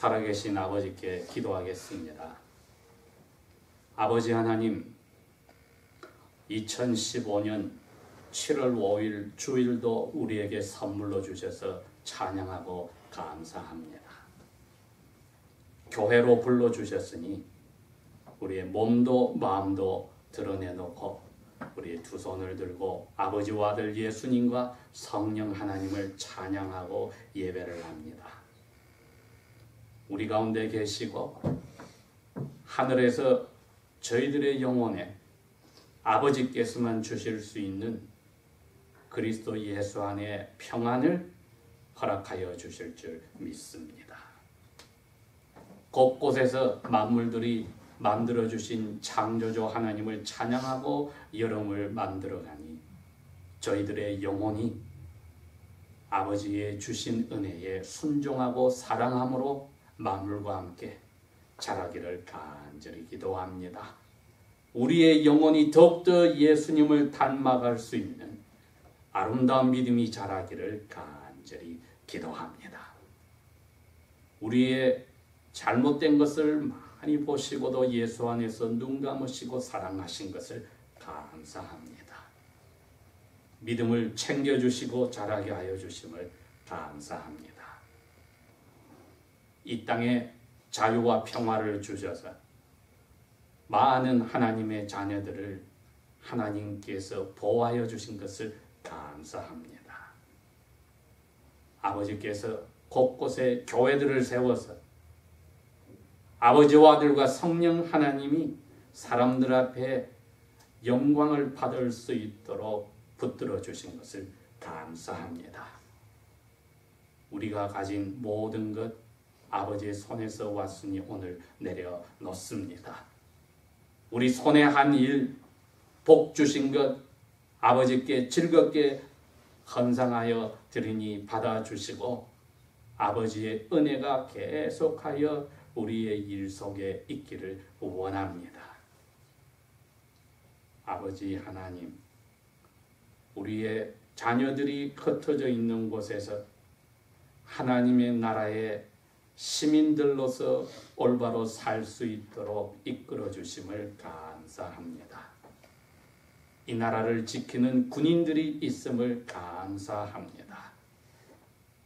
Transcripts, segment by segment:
살아계신 아버지께 기도하겠습니다. 아버지 하나님, 2015년 7월 5일 주일도 우리에게 선물로 주셔서 찬양하고 감사합니다. 교회로 불러주셨으니 우리의 몸도 마음도 드러내놓고 우리의 두 손을 들고 아버지와 아들 예수님과 성령 하나님을 찬양하고 예배를 합니다. 우리 가운데 계시고 하늘에서 저희들의 영혼에 아버지께서만 주실 수 있는 그리스도 예수 안에 평안을 허락하여 주실 줄 믿습니다. 곳곳에서 만물들이 만들어주신 창조주 하나님을 찬양하고 여름을 만들어가니 저희들의 영혼이 아버지의 주신 은혜에 순종하고 사랑함으로 만물과 함께 자라기를 간절히 기도합니다. 우리의 영혼이 더욱더 예수님을 닮아갈 수 있는 아름다운 믿음이 자라기를 간절히 기도합니다. 우리의 잘못된 것을 많이 보시고도 예수 안에서 눈 감으시고 사랑하신 것을 감사합니다. 믿음을 챙겨주시고 자라게 하여 주심을 감사합니다. 이 땅에 자유와 평화를 주셔서 많은 하나님의 자녀들을 하나님께서 보호하여 주신 것을 감사합니다. 아버지께서 곳곳에 교회들을 세워서 아버지와 아들과 성령 하나님이 사람들 앞에 영광을 받을 수 있도록 붙들어 주신 것을 감사합니다. 우리가 가진 모든 것 아버지의 손에서 왔으니 오늘 내려놓습니다. 우리 손에 한 일, 복 주신 것 아버지께 즐겁게 헌상하여 드리니 받아주시고 아버지의 은혜가 계속하여 우리의 일 속에 있기를 원합니다. 아버지 하나님, 우리의 자녀들이 흩어져 있는 곳에서 하나님의 나라의 시민들로서 올바로 살 수 있도록 이끌어 주심을 감사합니다. 이 나라를 지키는 군인들이 있음을 감사합니다.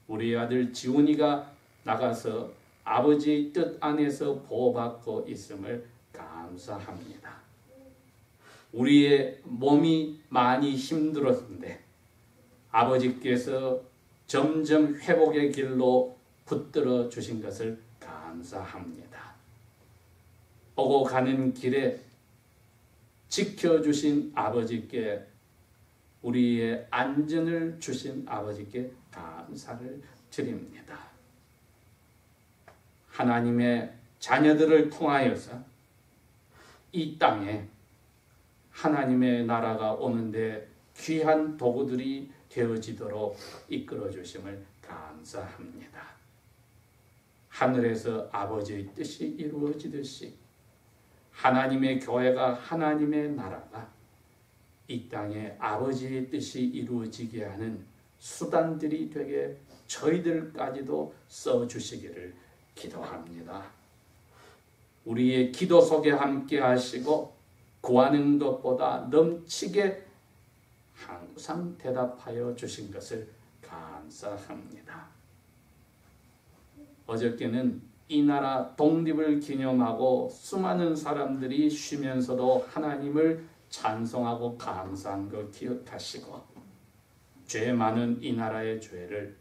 우리 아들 지훈이가 나가서 아버지의 뜻 안에서 보호받고 있음을 감사합니다. 우리의 몸이 많이 힘들었는데 아버지께서 점점 회복의 길로 붙들어 주신 것을 감사합니다. 오고 가는 길에 지켜주신 아버지께 우리의 안전을 주신 아버지께 감사를 드립니다. 하나님의 자녀들을 통하여서 이 땅에 하나님의 나라가 오는데 귀한 도구들이 되어지도록 이끌어 주심을 감사합니다. 하늘에서 아버지의 뜻이 이루어지듯이 하나님의 교회가 하나님의 나라가 이 땅에 아버지의 뜻이 이루어지게 하는 수단들이 되게 저희들까지도 써주시기를 기도합니다. 우리의 기도 속에 함께 하시고 구하는 것보다 넘치게 항상 대답하여 주신 것을 감사합니다. 어저께는 이 나라 독립을 기념하고 수많은 사람들이 쉬면서도 하나님을 찬송하고 감사한 것 기억하시고 죄 많은 이 나라의 죄를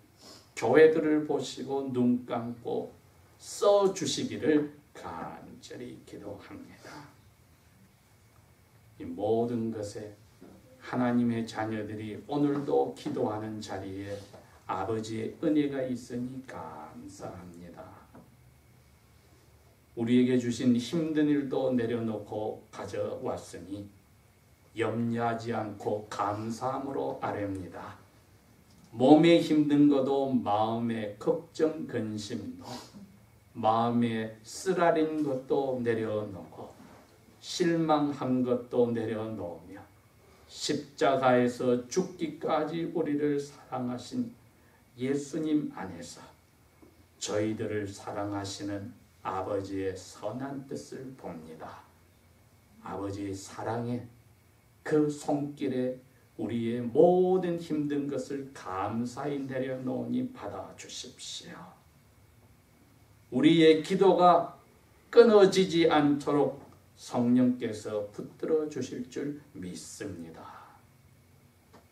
교회들을 보시고 눈 감고 써주시기를 간절히 기도합니다. 이 모든 것에 하나님의 자녀들이 오늘도 기도하는 자리에 아버지의 은혜가 있으니 감사합니다. 우리에게 주신 힘든 일도 내려놓고 가져왔으니 염려하지 않고 감사함으로 아뢰옵니다. 몸에 힘든 것도 마음의 걱정 근심도 마음에 쓰라린 것도 내려놓고 실망한 것도 내려놓으며 십자가에서 죽기까지 우리를 사랑하신 예수님 안에서 저희들을 사랑하시는 아버지의 선한 뜻을 봅니다. 아버지의 사랑에 그 손길에 우리의 모든 힘든 것을 감사히 내려놓으니 받아주십시오. 우리의 기도가 끊어지지 않도록 성령께서 붙들어 주실 줄 믿습니다.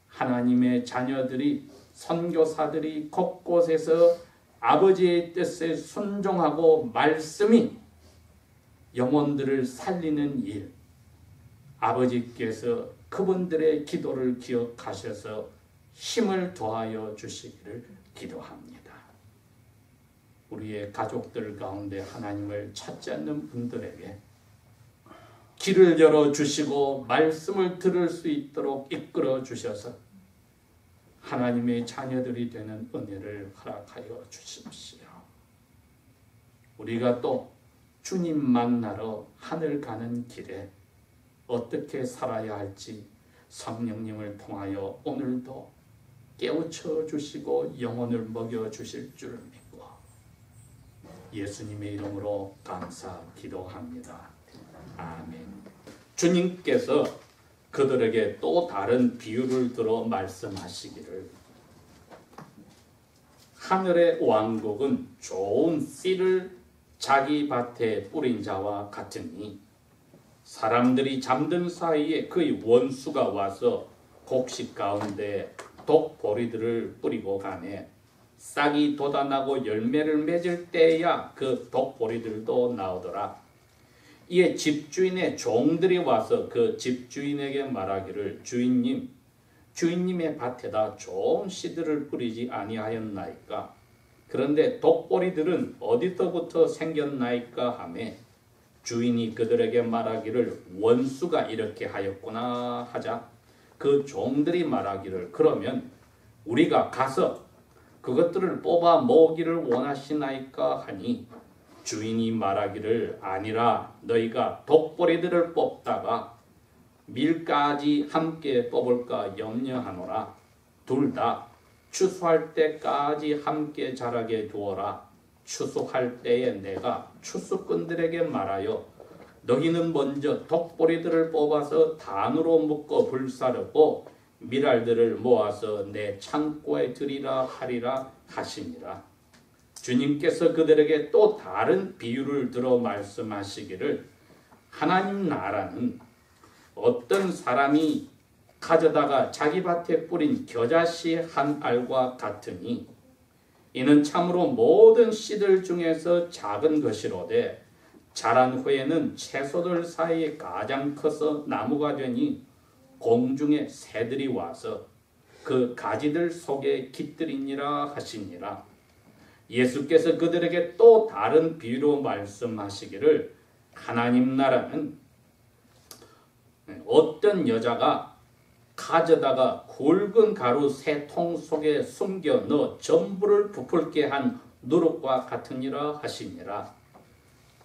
하나님의 자녀들이, 선교사들이 곳곳에서 아버지의 뜻에 순종하고 말씀이 영혼들을 살리는 일, 아버지께서 그분들의 기도를 기억하셔서 힘을 더하여 주시기를 기도합니다. 우리의 가족들 가운데 하나님을 찾지 않는 분들에게 길을 열어주시고 말씀을 들을 수 있도록 이끌어 주셔서 하나님의 자녀들이 되는 은혜를 허락하여 주십시오. 우리가 또 주님 만나러 하늘 가는 길에 어떻게 살아야 할지 성령님을 통하여 오늘도 깨우쳐 주시고 영혼을 먹여 주실 줄 믿고 예수님의 이름으로 감사 기도합니다. 아멘. 주님께서 그들에게 또 다른 비유를 들어 말씀하시기를, 하늘의 왕국은 좋은 씨를 자기 밭에 뿌린 자와 같으니 사람들이 잠든 사이에 그의 원수가 와서 곡식 가운데 독보리들을 뿌리고 가네 싹이 돋아나고 열매를 맺을 때야 그 독보리들도 나오더라. 이에 집주인의 종들이 와서 그 집주인에게 말하기를, 주인님의 밭에다 좋은 씨들을 뿌리지 아니하였나이까? 그런데 독보리들은 어디서부터 생겼나이까 하며 주인이 그들에게 말하기를, 원수가 이렇게 하였구나 하자 그 종들이 말하기를, 그러면 우리가 가서 그것들을 뽑아 모으기를 원하시나이까 하니 주인이 말하기를, 아니라 너희가 독보리들을 뽑다가 밀까지 함께 뽑을까 염려하노라. 둘 다 추수할 때까지 함께 자라게 두어라. 추수할 때에 내가 추수꾼들에게 말하여 너희는 먼저 독보리들을 뽑아서 단으로 묶어 불사르고 밀알들을 모아서 내 창고에 들이라 하리라 하시니라. 주님께서 그들에게 또 다른 비유를 들어 말씀하시기를, 하나님 나라는 어떤 사람이 가져다가 자기 밭에 뿌린 겨자씨 한 알과 같으니 이는 참으로 모든 씨들 중에서 작은 것이로되 자란 후에는 채소들 사이에 가장 커서 나무가 되니 공중의 새들이 와서 그 가지들 속에 깃들이니라 하시니라. 예수께서 그들에게 또 다른 비유로 말씀하시기를, 하나님 나라는 어떤 여자가 가져다가 굵은 가루 세 통 속에 숨겨 넣어 전부를 부풀게 한 누룩과 같으니라 하시니라.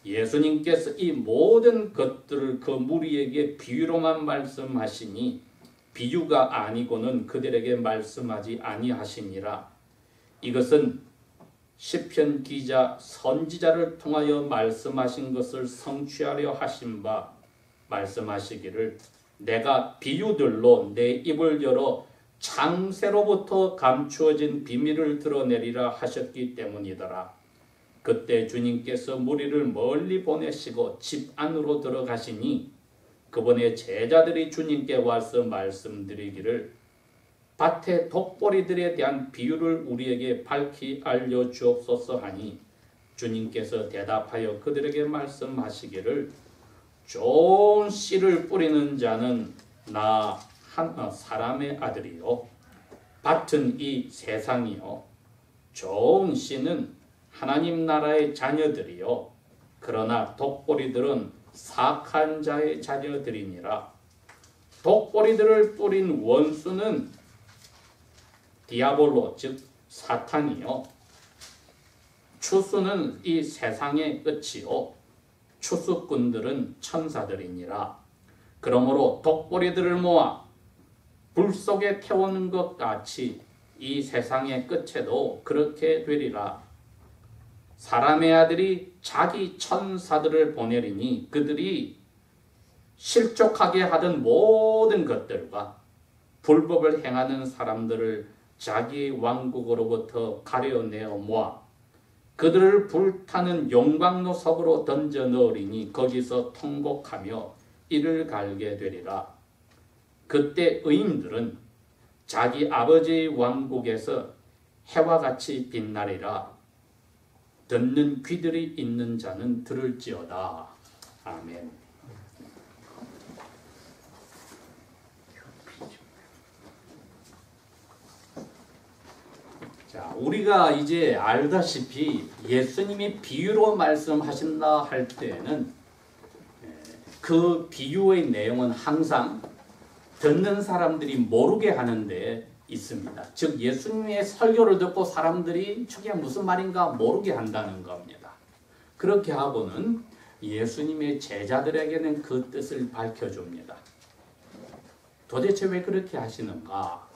예수님께서 이 모든 것들을 그 무리에게 비유로만 말씀하시니 비유가 아니고는 그들에게 말씀하지 아니하시니라. 이것은 시편 기자 선지자를 통하여 말씀하신 것을 성취하려 하신 바, 말씀하시기를, 내가 비유들로 내 입을 열어 창세로부터 감추어진 비밀을 드러내리라 하셨기 때문이더라. 그때 주님께서 무리를 멀리 보내시고 집 안으로 들어가시니 그분의 제자들이 주님께 와서 말씀드리기를, 밭의 독보리들에 대한 비유를 우리에게 밝히 알려주옵소서 하니 주님께서 대답하여 그들에게 말씀하시기를, 좋은 씨를 뿌리는 자는 나 사람의 아들이요 밭은 이 세상이요 좋은 씨는 하나님 나라의 자녀들이요 그러나 독보리들은 사악한 자의 자녀들이니라. 독보리들을 뿌린 원수는 디아볼로 즉 사탄이요 추수는 이 세상의 끝이요 추수꾼들은 천사들이니라. 그러므로 독보리들을 모아 불 속에 태우는 것 같이 이 세상의 끝에도 그렇게 되리라. 사람의 아들이 자기 천사들을 보내리니 그들이 실족하게 하던 모든 것들과 불법을 행하는 사람들을 자기 왕국으로부터 가려내어 모아 그들을 불타는 용광로 속으로 던져 넣으리니 거기서 통곡하며 이를 갈게 되리라. 그때 의인들은 자기 아버지의 왕국에서 해와 같이 빛나리라. 듣는 귀들이 있는 자는 들을지어다. 아멘. 자, 우리가 이제 알다시피 예수님이 비유로 말씀하신다 할 때에는 그 비유의 내용은 항상 듣는 사람들이 모르게 하는 데 있습니다. 즉 예수님의 설교를 듣고 사람들이 저게 무슨 말인가 모르게 한다는 겁니다. 그렇게 하고는 예수님의 제자들에게는 그 뜻을 밝혀줍니다. 도대체 왜 그렇게 하시는가?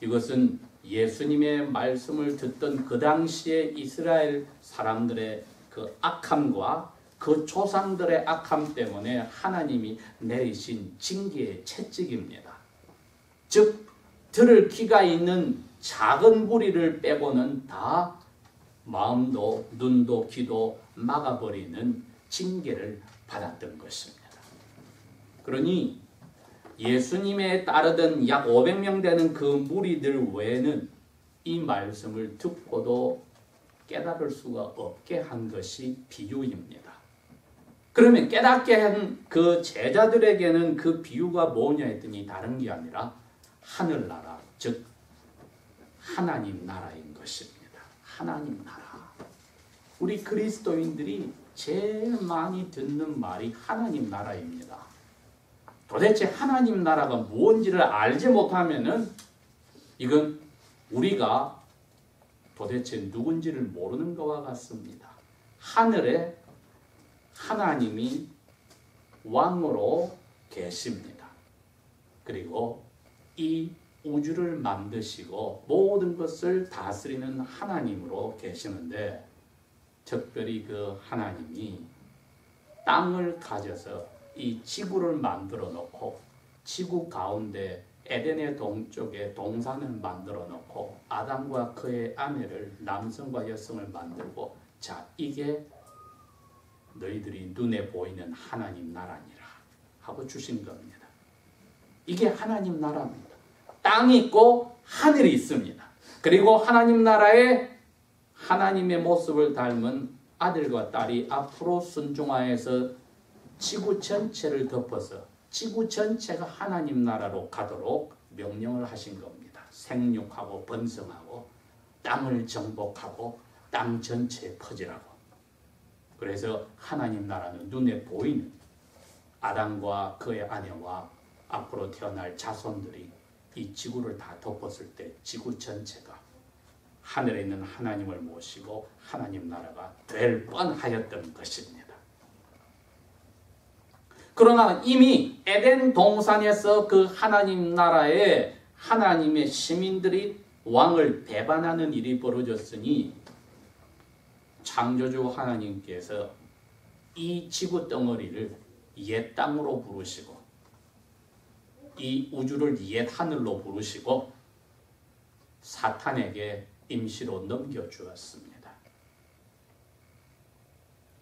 이것은 예수님의 말씀을 듣던 그 당시에 이스라엘 사람들의 그 악함과 그 조상들의 악함 때문에 하나님이 내리신 징계의 채찍입니다. 즉 들을 귀가 있는 작은 무리를 빼고는 다 마음도 눈도 귀도 막아버리는 징계를 받았던 것입니다. 그러니 예수님에 따르던 약 500명 되는 그 무리들 외에는 이 말씀을 듣고도 깨달을 수가 없게 한 것이 비유입니다. 그러면 깨닫게 한 그 제자들에게는 그 비유가 뭐냐 했더니 다른 게 아니라 하늘나라, 즉 하나님 나라인 것입니다. 하나님 나라. 우리 그리스도인들이 제일 많이 듣는 말이 하나님 나라입니다. 도대체 하나님 나라가 무엇인지를 알지 못하면은 이건 우리가 도대체 누군지를 모르는 것과 같습니다. 하늘에 하나님이 왕으로 계십니다. 그리고 이 우주를 만드시고 모든 것을 다스리는 하나님으로 계시는데 특별히 그 하나님이 땅을 가져서 이 지구를 만들어 놓고 지구 가운데 에덴의 동쪽에 동산을 만들어 놓고 아담과 그의 아내를 남성과 여성을 만들고 자 이게 너희들이 눈에 보이는 하나님 나라니라 하고 주신 겁니다. 이게 하나님 나라입니다. 땅이 있고 하늘이 있습니다. 그리고 하나님 나라에 하나님의 모습을 닮은 아들과 딸이 앞으로 순종하여서 지구 전체를 덮어서 지구 전체가 하나님 나라로 가도록 명령을 하신 겁니다. 생육하고 번성하고 땅을 정복하고 땅 전체에 퍼지라고. 그래서 하나님 나라는 눈에 보이는 아담과 그의 아내와 앞으로 태어날 자손들이 이 지구를 다 덮었을 때 지구 전체가 하늘에 있는 하나님을 모시고 하나님 나라가 될 뻔하였던 것입니다. 그러나 이미 에덴 동산에서 그 하나님 나라에 하나님의 시민들이 왕을 배반하는 일이 벌어졌으니 창조주 하나님께서 이 지구 덩어리를 옛 땅으로 부르시고 이 우주를 옛 하늘로 부르시고 사탄에게 임시로 넘겨주었습니다.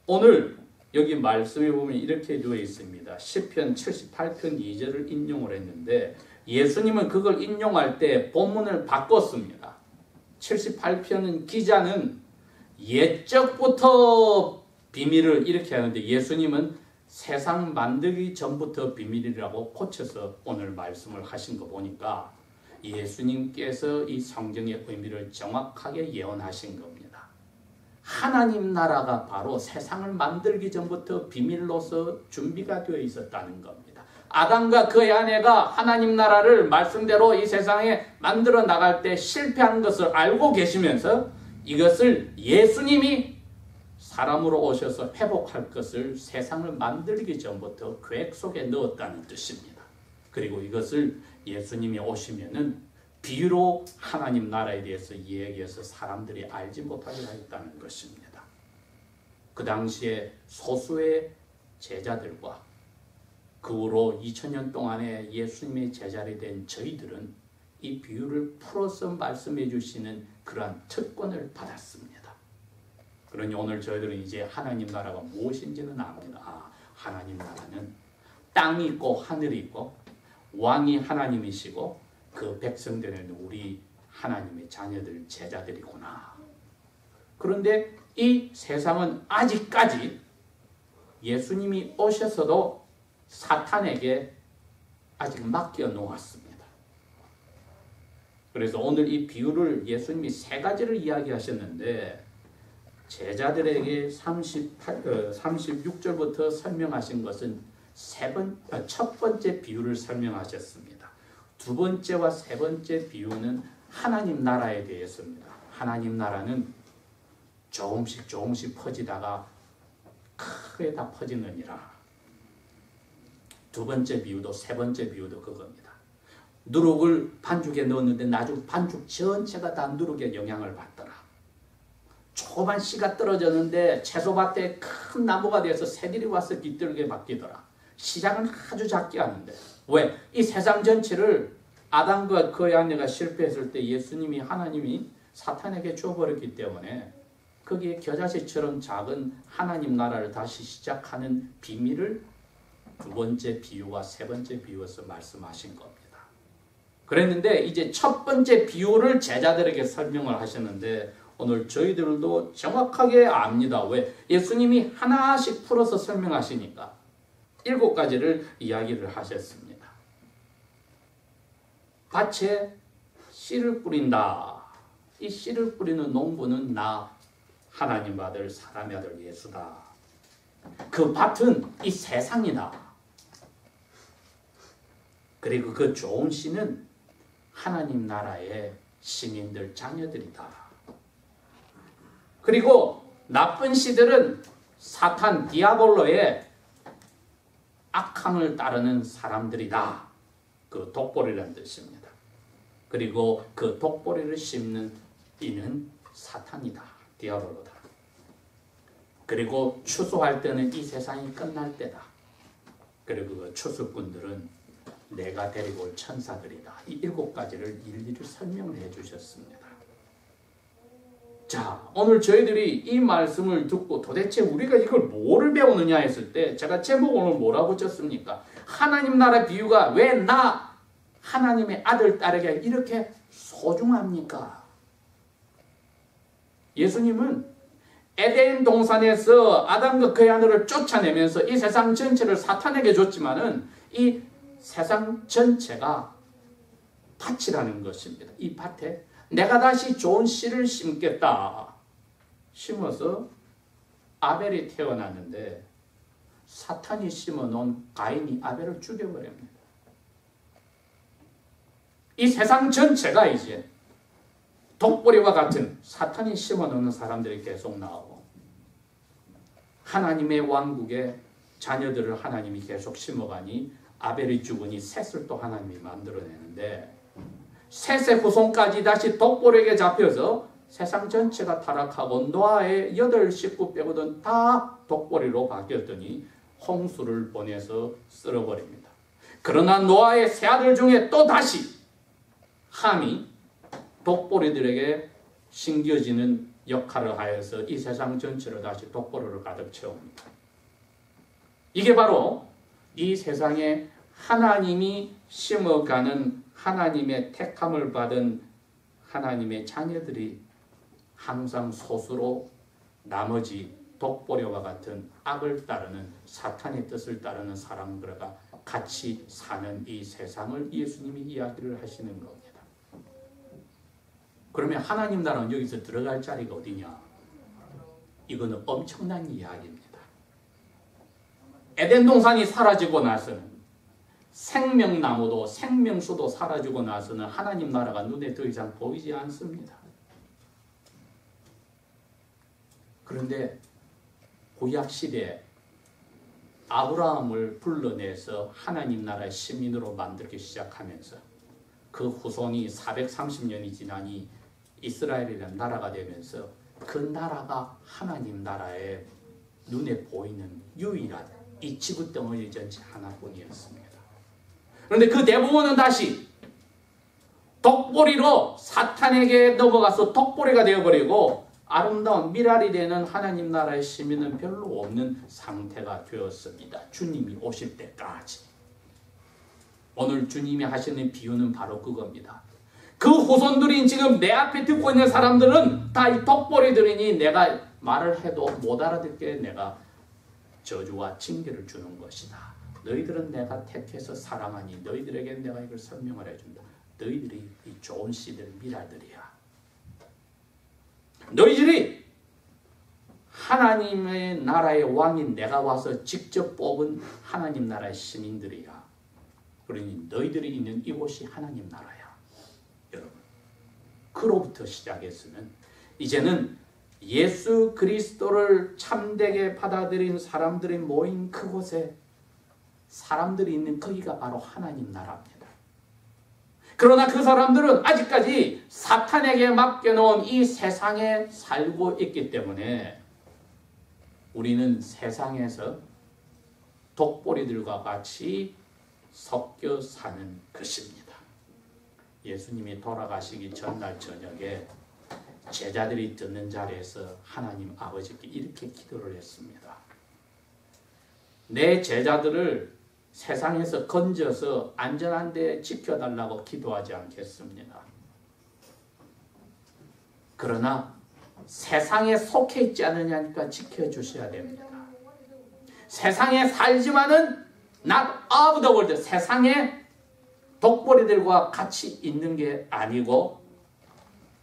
오늘 여기 말씀에 보면 이렇게 되어 있습니다. 시편 78편 2절을 인용을 했는데 예수님은 그걸 인용할 때 본문을 바꿨습니다. 78편은 기자는 옛적부터 비밀을 이렇게 하는데 예수님은 세상 만들기 전부터 비밀이라고 고쳐서 오늘 말씀을 하신 거 보니까 예수님께서 이 성경의 의미를 정확하게 예언하신 겁니다. 하나님 나라가 바로 세상을 만들기 전부터 비밀로서 준비가 되어 있었다는 겁니다. 아담과 그의 아내가 하나님 나라를 말씀대로 이 세상에 만들어 나갈 때 실패한 것을 알고 계시면서 이것을 예수님이 사람으로 오셔서 회복할 것을 세상을 만들기 전부터 계획 속에 넣었다는 뜻입니다. 그리고 이것을 예수님이 오시면은 비유로 하나님 나라에 대해서 이야기해서 사람들이 알지 못하게 하였다는 것입니다. 그 당시에 소수의 제자들과 그 후로 2000년 동안에 예수님의 제자리 된 저희들은 이 비유를 풀어서 말씀해 주시는 그러한 특권을 받았습니다. 그러니 오늘 저희들은 이제 하나님 나라가 무엇인지는 압니다. 하나님 나라는 땅이 있고 하늘이 있고 왕이 하나님이시고 그 백성들은 우리 하나님의 자녀들, 제자들이구나. 그런데 이 세상은 아직까지 예수님이 오셔서도 사탄에게 아직 맡겨 놓았습니다. 그래서 오늘 이 비유를 예수님이 세 가지를 이야기하셨는데 제자들에게 36절부터 설명하신 것은 첫 번째 비유를 설명하셨습니다. 두 번째와 세 번째 비유는 하나님 나라에 대해서입니다. 하나님 나라는 조금씩 퍼지다가 크게 다 퍼지느니라. 두 번째 비유도 세 번째 비유도 그겁니다. 누룩을 반죽에 넣었는데 나중 반죽 전체가 다 누룩의 영향을 받더라. 조그만 씨가 떨어졌는데 채소밭에 큰 나무가 돼서 새들이 와서 깃들게 바뀌더라. 시작은 아주 작게 하는데 왜? 이 세상 전체를 아담과 그의 아내가 실패했을 때 예수님이 하나님이 사탄에게 줘버렸기 때문에 거기에 겨자씨처럼 작은 하나님 나라를 다시 시작하는 비밀을 두 번째 비유와 세 번째 비유에서 말씀하신 겁니다. 그랬는데 이제 첫 번째 비유를 제자들에게 설명을 하셨는데 오늘 저희들도 정확하게 압니다. 왜? 예수님이 하나씩 풀어서 설명하시니까 7가지를 이야기를 하셨습니다. 밭에 씨를 뿌린다. 이 씨를 뿌리는 농부는 나 하나님 아들 사람의 아들 예수다. 그 밭은 이 세상이다. 그리고 그 좋은 씨는 하나님 나라의 시민들 자녀들이다. 그리고 나쁜 씨들은 사탄 디아볼로의 악함을 따르는 사람들이다. 그 독보리라는 뜻입니다. 그리고 그 독보리를 심는 이는 사탄이다. 디아볼로다. 그리고 추수할 때는 이 세상이 끝날 때다. 그리고 그 추수꾼들은 내가 데리고 올 천사들이다. 이 7가지를 일일이 설명을 해주셨습니다. 자, 오늘 저희들이 이 말씀을 듣고 도대체 우리가 이걸 뭐를 배우느냐 했을 때 제가 제목 오늘 뭐라고 쳤습니까? 하나님 나라 비유가 왜 나 하나님의 아들 딸에게 이렇게 소중합니까? 예수님은 에덴 동산에서 아담과 그의 아내를 쫓아내면서 이 세상 전체를 사탄에게 줬지만은 이 세상 전체가 밭이라는 것입니다. 이 밭에 내가 다시 좋은 씨를 심겠다. 심어서 아벨이 태어났는데 사탄이 심어놓은 가인이 아벨을 죽여버립니다. 이 세상 전체가 이제 독보리와 같은 사탄이 심어놓는 사람들이 계속 나오고 하나님의 왕국의 자녀들을 하나님이 계속 심어가니 아벨이 죽으니 셋을 또 하나님이 만들어내는데 셋의 후손까지 다시 독보리에게 잡혀서 세상 전체가 타락하고 노아의 8 식구 빼고는 다 독보리로 바뀌었더니 홍수를 보내서 쓸어버립니다. 그러나 노아의 세 아들 중에 또 다시 함이 독보리들에게 심겨지는 역할을 하여서 이 세상 전체를 다시 독보리로 가득 채웁니다. 이게 바로 이 세상에 하나님이 심어가는 하나님의 택함을 받은 하나님의 자녀들이 항상 소수로 나머지 독보리와 같은 악을 따르는 사탄의 뜻을 따르는 사람들과 같이 사는 이 세상을 예수님이 이야기를 하시는 겁니다. 그러면 하나님 나라는 여기서 들어갈 자리가 어디냐? 이거는 엄청난 이야기입니다. 에덴 동산이 사라지고 나서는 생명나무도 생명수도 사라지고 나서는 하나님 나라가 눈에 더 이상 보이지 않습니다. 그런데 구약시대에 아브라함을 불러내서 하나님 나라의 시민으로 만들기 시작하면서 그 후손이 430년이 지나니 이스라엘이라는 나라가 되면서 그 나라가 하나님 나라의 눈에 보이는 유일한 이 지구 덩어리 전체 하나뿐이었습니다. 그런데 그 대부분은 다시 독보리로 사탄에게 넘어가서 독보리가 되어버리고 아름다운 미랄이 되는 하나님 나라의 시민은 별로 없는 상태가 되었습니다. 주님이 오실 때까지. 오늘 주님이 하시는 비유는 바로 그겁니다. 그 후손들이 지금 내 앞에 듣고 있는 사람들은 다 이 독보리들이니 내가 말을 해도 못 알아듣게 내가 저주와 징계를 주는 것이다. 너희들은 내가 택해서 사랑하니 너희들에게 내가 이걸 설명을 해준다. 너희들이 이 좋은 씨들 미랄들이야. 너희들이 하나님의 나라의 왕인 내가 와서 직접 뽑은 하나님 나라의 시민들이야. 그러니 너희들이 있는 이곳이 하나님 나라야. 여러분, 그로부터 시작했으면 이제는 예수 그리스도를 참되게 받아들인 사람들이 모인 그곳에 사람들이 있는 거기가 바로 하나님 나라입니다. 그러나 그 사람들은 아직까지 사탄에게 맡겨놓은 이 세상에 살고 있기 때문에 우리는 세상에서 독보리들과 같이 섞여 사는 것입니다. 예수님이 돌아가시기 전날 저녁에 제자들이 듣는 자리에서 하나님 아버지께 이렇게 기도를 했습니다. 내 제자들을 세상에서 건져서 안전한 데 지켜달라고 기도하지 않겠습니다. 그러나 세상에 속해 있지 않느냐니까 지켜주셔야 됩니다. 세상에 살지만은 not of the world, 세상에 독보리들과 같이 있는 게 아니고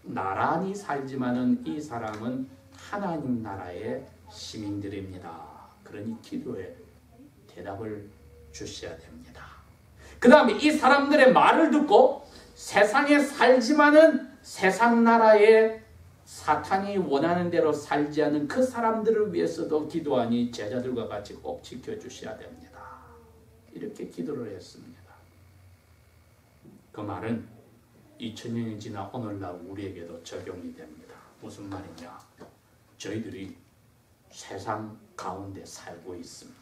나란히 살지만은 이 사람은 하나님 나라의 시민들입니다. 그러니 기도에 대답을 주셔야 됩니다. 그 다음에 이 사람들의 말을 듣고 세상에 살지만은 세상 나라에 사탄이 원하는 대로 살지 않는 그 사람들을 위해서도 기도하니 제자들과 같이 꼭 지켜주셔야 됩니다. 이렇게 기도를 했습니다. 그 말은 2000년이 지나 오늘날 우리에게도 적용이 됩니다. 무슨 말이냐? 저희들이 세상 가운데 살고 있습니다.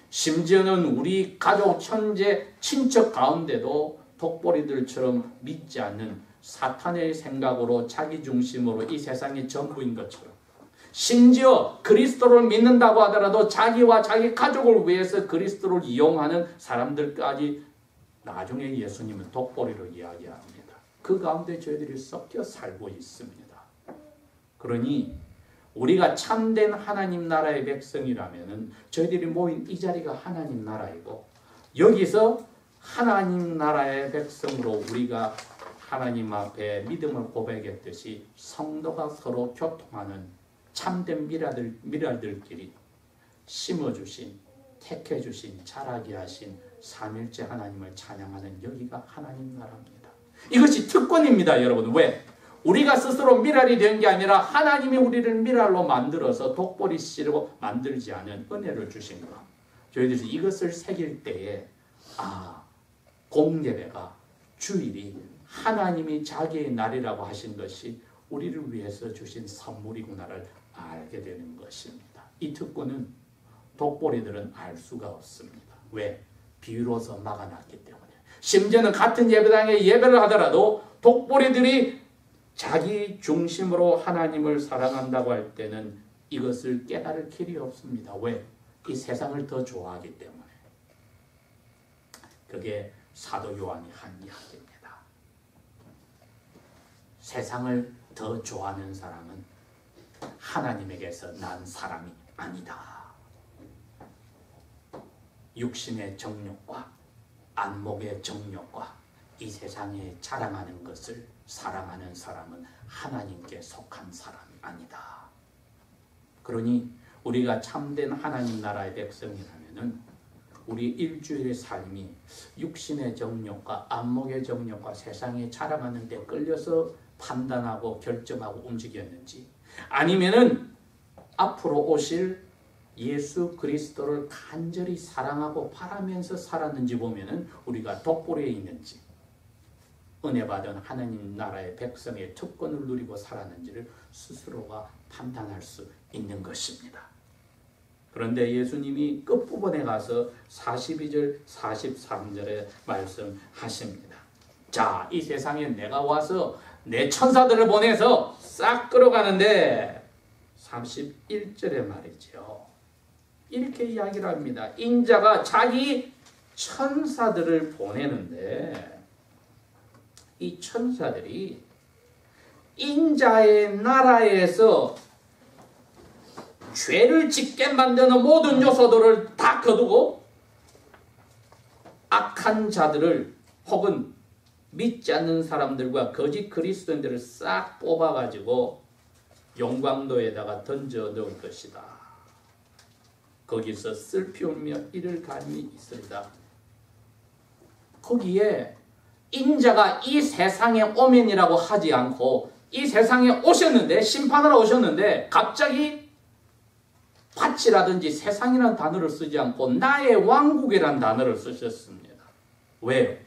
심지어는 우리 가족, 형제, 친척 가운데도 독보리들처럼 믿지 않는 사탄의 생각으로 자기 중심으로 이 세상이 전부인 것처럼 심지어 그리스도를 믿는다고 하더라도 자기와 자기 가족을 위해서 그리스도를 이용하는 사람들까지 나중에 예수님은 독보리로 이야기합니다. 그 가운데 저희들이 섞여 살고 있습니다. 그러니 우리가 참된 하나님 나라의 백성이라면 저희들이 모인 이 자리가 하나님 나라이고 여기서 하나님 나라의 백성으로 우리가 하나님 앞에 믿음을 고백했듯이 성도가 서로 교통하는 참된 미랄들끼리 심어주신, 택해주신, 자라게 하신 삼일째 하나님을 찬양하는 여기가 하나님 나라입니다. 이것이 특권입니다, 여러분. 왜? 우리가 스스로 미랄이 된 게 아니라 하나님이 우리를 미랄로 만들어서 독보리 씨로 만들지 않은 은혜를 주신 것. 저희들이 이것을 새길 때에 공예배가 주일이 하나님이 자기의 날이라고 하신 것이 우리를 위해서 주신 선물이구나를 알게 되는 것입니다. 이 특권은 독보리들은 알 수가 없습니다. 왜? 비유로서 막아놨기 때문에. 심지어는 같은 예배당에 예배를 하더라도 독보리들이 자기 중심으로 하나님을 사랑한다고 할 때는 이것을 깨달을 길이 없습니다. 왜? 이 세상을 더 좋아하기 때문에. 그게 사도 요한이 한 이야기입니다. 세상을 더 좋아하는 사람은 하나님에게서 난 사람이 아니다. 육신의 정욕과 안목의 정욕과 이 세상에 자랑하는 것을 사랑하는 사람은 하나님께 속한 사람이 아니다. 그러니 우리가 참된 하나님 나라의 백성이라면은 우리 일주일의 삶이 육신의 정욕과 안목의 정욕과 세상에 자랑하는 데 끌려서 판단하고 결정하고 움직였는지 아니면은 앞으로 오실 예수 그리스도를 간절히 사랑하고 바라면서 살았는지 보면은 우리가 독보리에 있는지 은혜 받은 하나님 나라의 백성의 특권을 누리고 살았는지를 스스로가 판단할 수 있는 것입니다. 그런데 예수님이 끝부분에 가서 42절 43절에 말씀하십니다. 자, 이 세상에 내가 와서 내 천사들을 보내서 싹 끌어가는데 31절에 말이죠. 이렇게 이야기를 합니다. 인자가 자기 천사들을 보내는데 이 천사들이 인자의 나라에서 죄를 짓게 만드는 모든 요소들을 다 거두고 악한 자들을 혹은 믿지 않는 사람들과 거짓 그리스도인들을 싹 뽑아가지고 용광로에다가 던져 넣을 것이다. 거기서 슬피 울며 이를 감이 있으리다. 거기에 인자가 이 세상에 오면이라고 하지 않고 이 세상에 오셨는데, 심판하러 오셨는데 갑자기 밭이라든지 세상이라는 단어를 쓰지 않고 나의 왕국이라는 단어를 쓰셨습니다. 왜요?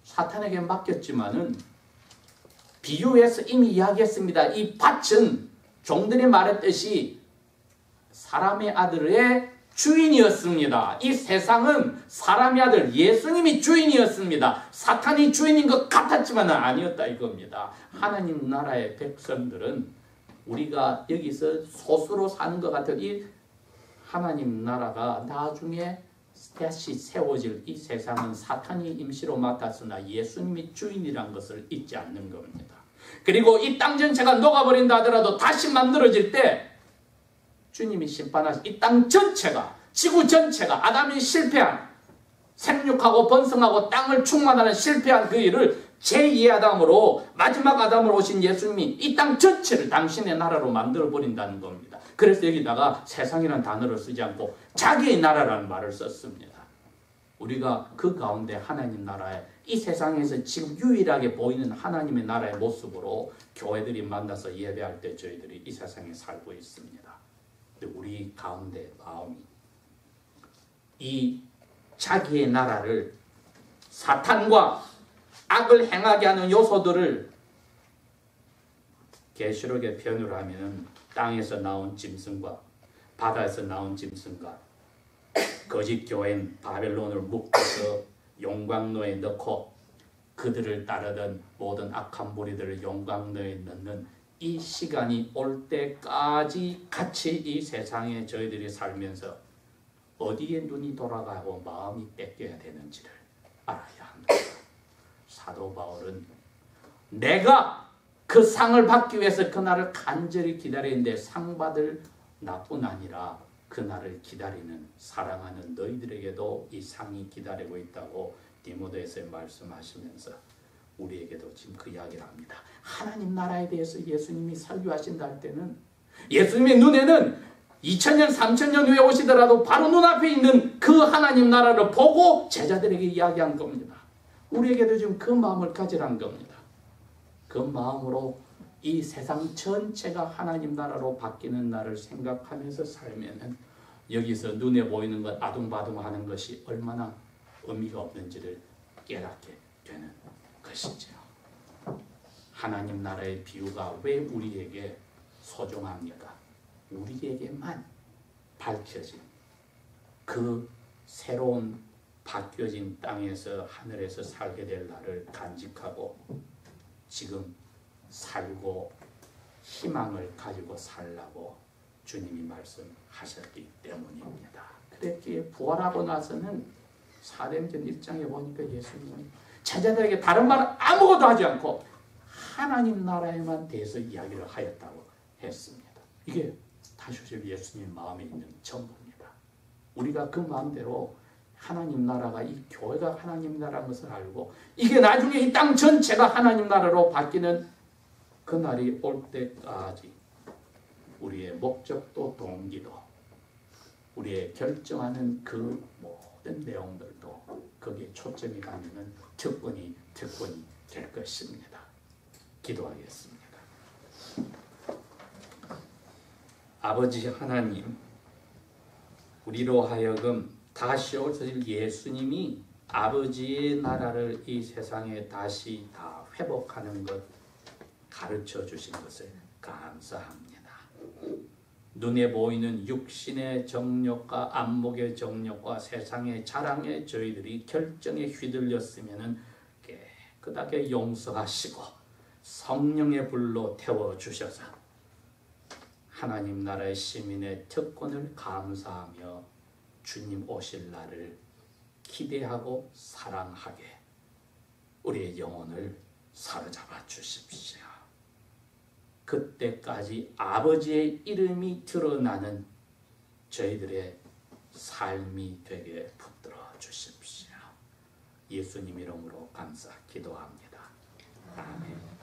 사탄에게 맡겼지만은 비유해서 이미 이야기했습니다. 이 밭은 종들이 말했듯이 사람의 아들의 주인이었습니다. 이 세상은 사람의 아들 예수님이 주인이었습니다. 사탄이 주인인 것 같았지만 아니었다 이겁니다. 하나님 나라의 백성들은 우리가 여기서 소수로 사는 것 같은 이 하나님 나라가 나중에 다시 세워질 이 세상은 사탄이 임시로 맡았으나 예수님이 주인이란 것을 잊지 않는 겁니다. 그리고 이 땅 전체가 녹아버린다 하더라도 다시 만들어질 때 주님이 심판하신 이 땅 전체가, 지구 전체가 아담이 실패한, 생육하고 번성하고 땅을 충만하는 실패한 그 일을 제2의 아담으로, 마지막 아담으로 오신 예수님이 이 땅 전체를 당신의 나라로 만들어버린다는 겁니다. 그래서 여기다가 세상이라는 단어를 쓰지 않고 자기의 나라라는 말을 썼습니다. 우리가 그 가운데 하나님 나라에 이 세상에서 지금 유일하게 보이는 하나님의 나라의 모습으로 교회들이 만나서 예배할 때 저희들이 이 세상에 살고 있습니다. 근데 우리 가운데 마음이 이 자기의 나라를 사탄과 악을 행하게 하는 요소들을 계시록의 표현으로 하면 땅에서 나온 짐승과 바다에서 나온 짐승과 거짓 교회인 바벨론을 묶어서 용광로에 넣고 그들을 따르던 모든 악한 무리들을 용광로에 넣는 이 시간이 올 때까지 같이 이 세상에 저희들이 살면서 어디에 눈이 돌아가고 마음이 뺏겨야 되는지를 알아야 합니다. 사도 바울은 내가 그 상을 받기 위해서 그날을 간절히 기다리는데 상 받을 나뿐 아니라 그날을 기다리는 사랑하는 너희들에게도 이 상이 기다리고 있다고 디모데에서 말씀하시면서 우리에게도 지금 그 이야기를 합니다. 하나님 나라에 대해서 예수님이 설교하신다 할 때는 예수님의 눈에는 2000년, 3000년 후에 오시더라도 바로 눈앞에 있는 그 하나님 나라를 보고 제자들에게 이야기한 겁니다. 우리에게도 지금 그 마음을 가지라는 겁니다. 그 마음으로 이 세상 전체가 하나님 나라로 바뀌는 날을 생각하면서 살면은 여기서 눈에 보이는 것 아둥바둥하는 것이 얼마나 의미가 없는지를 깨닫게 되는 것이죠. 하나님 나라의 비유가 왜 우리에게 소중합니까? 우리에게만 밝혀진 그 새로운 바뀌어진 땅에서 하늘에서 살게 될 날을 간직하고 지금 살고 희망을 가지고 살라고 주님이 말씀하셨기 때문입니다. 그랬기에 부활하고 나서는 사도행전 1장에 보니까 예수님이 제자들에게 다른 말을 아무것도 하지 않고 하나님 나라에만 대해서 이야기를 하였다고 했습니다. 이게 다시 예수님 마음에 있는 전부입니다. 우리가 그 마음대로 하나님 나라가 이 교회가 하나님 나라인 것을 알고 이게 나중에 이 땅 전체가 하나님 나라로 바뀌는 그날이 올 때까지 우리의 목적도 동기도 우리의 결정하는 그 모든 내용들도 거기에 초점이 가면은 특권이 될 것입니다. 기도하겠습니다. 아버지 하나님, 우리로 하여금 다시 오실 예수님이 아버지의 나라를 이 세상에 다시 다 회복하는 것 가르쳐 주신 것을 감사합니다. 눈에 보이는 육신의 정욕과 안목의 정욕과 세상의 자랑에 저희들이 결정에 휘둘렸으면 깨끗하게 용서하시고 성령의 불로 태워주셔서 하나님 나라의 시민의 특권을 감사하며 주님 오실 날을 기대하고 사랑하게 우리의 영혼을 사로잡아 주십시오. 그때까지 아버지의 이름이 드러나는 저희들의 삶이 되게 붙들어 주십시오. 예수님 이름으로 감사 기도합니다. 아멘.